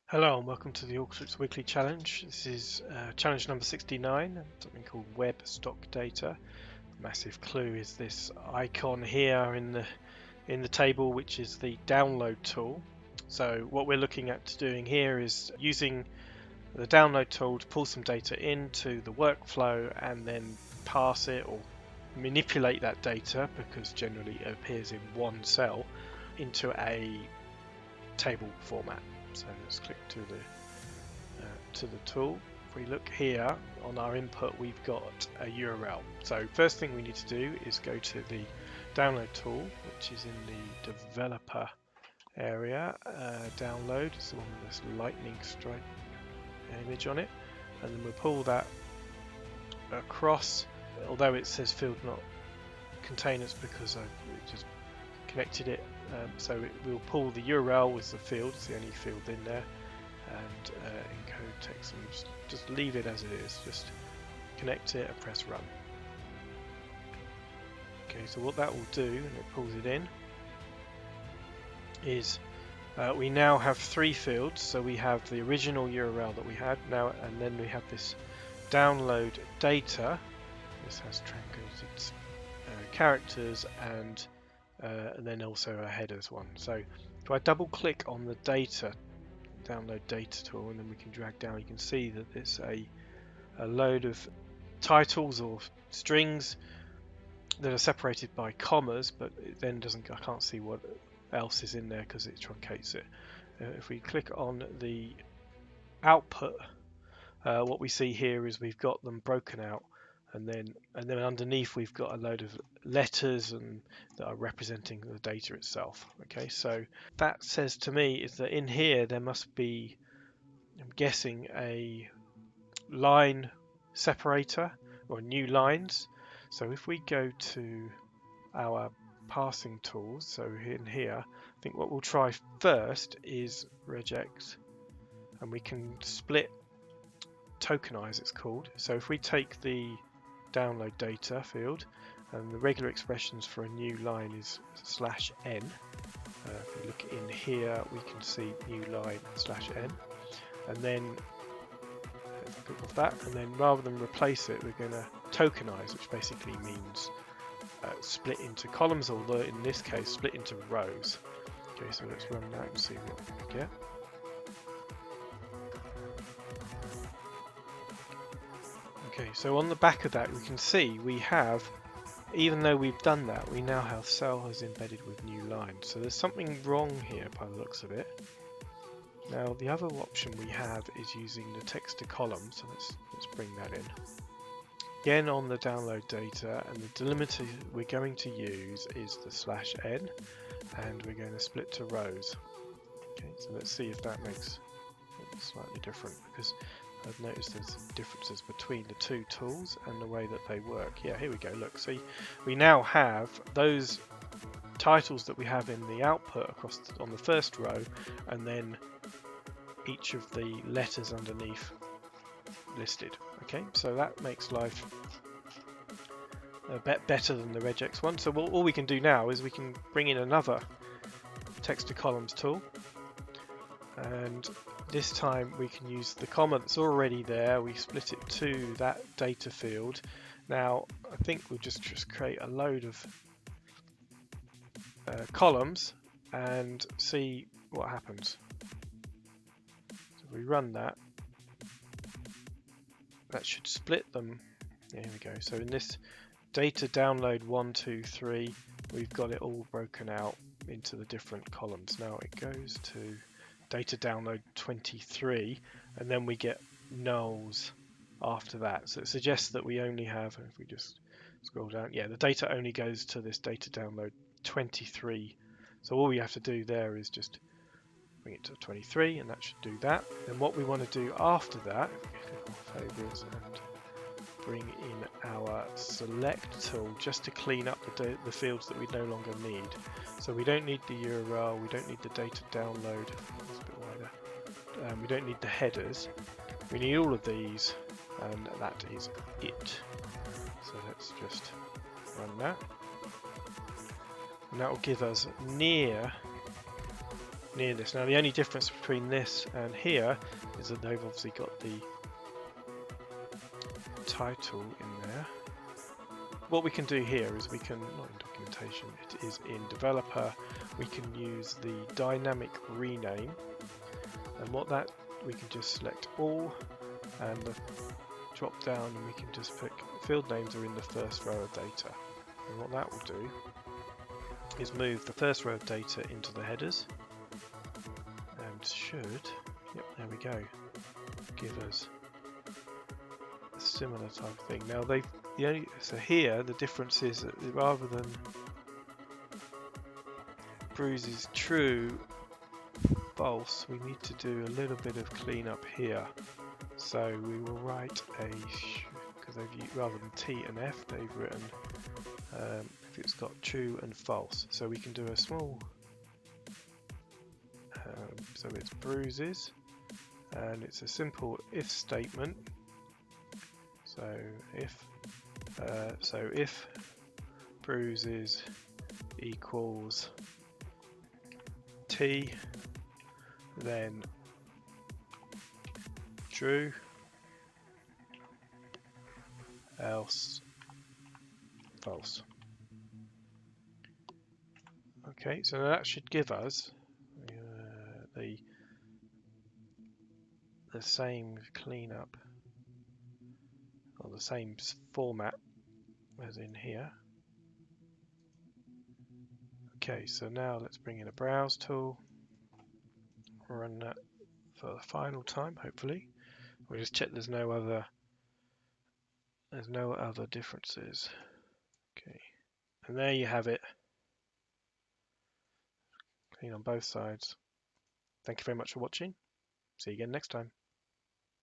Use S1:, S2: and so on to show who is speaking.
S1: Hello and welcome to the Alteryx Weekly Challenge. This is challenge number 69, something called Web Stock Data. Massive clue is this icon here in the table, which is the download tool. So what we're looking at doing here is using the download tool to pull some data into the workflow and then parse it or manipulate that data, because generally it appears in one cell, into a table format. So let's click to the tool. If we look here on our input, we've got a URL. So first thing we need to do is go to the download tool, which is in the developer area. Download, it's the one with this lightning strike image on it, and then we'll pull that across. Although it says field not containers because I've just connected it, so we'll pull the URL with the field, it's the only field in there, and encode text, and just leave it as it is, just connect it and press run. Okay, so what that will do, and it pulls it in, is we now have three fields. So we have the original URL that we had now, and then we have this download data. This has truncated characters and then also a headers one. So if I double click on the data, download data tool, and then we can drag down, you can see that there's a load of titles or strings that are separated by commas, but it then I can't see what else is in there because it truncates it. If we click on the output, what we see here is we've got them broken out, and then underneath we've got a load of letters and that are representing the data itself. Okay, so that says to me is that in here there must be, I'm guessing, a line separator or new lines. So if we go to our parsing tools, so in here, I think what we'll try first is Regex, and we can split tokenize, it's called. So if we take the download data field, and the regular expressions for a new line is /n. If we look in here, we can see new line /n, and then click off that, and then rather than replace it, we're going to tokenize, which basically means split into columns, although in this case split into rows. Okay, so let's run that and see what we get. Okay, so on the back of that we can see we have, even though we've done that, we now have cells embedded with new lines. So there's something wrong here by the looks of it. Now the other option we have is using the text to column, so let's bring that in. Again on the download data, and the delimiter we're going to use is the /n, and we're going to split to rows. Okay, so let's see if that makes it slightly different, because I've noticed there's differences between the two tools and the way that they work. Yeah, here we go. Look, see, we now have those titles that we have in the output across on the first row, and then each of the letters underneath listed. Okay, so that makes life a bit better than the Regex one. So all we can do now is we can bring in another text to columns tool, and this time we can use the comma that's already there. We split it to that data field. Now I think we'll just create a load of columns and see what happens. So if we run that, that should split them. Yeah, here we go. So in this data download 1, 2, 3, we've got it all broken out into the different columns. Now it goes to data download 23, and then we get nulls after that. So it suggests that we only have, if we just scroll down, yeah, the data only goes to this data download 23. So all we have to do there is just bring it to 23, and that should do that. Then what we want to do after that, if we click on favorites and bring in our select tool, just to clean up the fields that we no longer need. So we don't need the URL, we don't need the data download, that's a bit wider. We don't need the headers, we need all of these, and that is it. So let's just run that, and that will give us near near this. Now the only difference between this and here is that they've obviously got the title in there. What we can do here is we can, not in documentation, it is in developer, we can use the dynamic rename, and what that, we can just select all and the drop down, and we can just pick field names are in the first row of data. And what that will do is move the first row of data into the headers, and should, yep, there we go, give us a similar type of thing. Now so here the difference is that rather than Bruce's true, false, we need to do a little bit of cleanup here. So we will write because they've rather than T and F, they've written if it's got true and false. So we can do a small, so it's bruises, and it's a simple if statement. So if bruises equals T, then true, else false. Okay, so that should give us the same cleanup, or the same format as in here. Okay, so now let's bring in a browse tool, run that for the final time, hopefully. We'll just check there's no other differences. Okay, and there you have it, clean on both sides. Thank you very much for watching. See you again next time.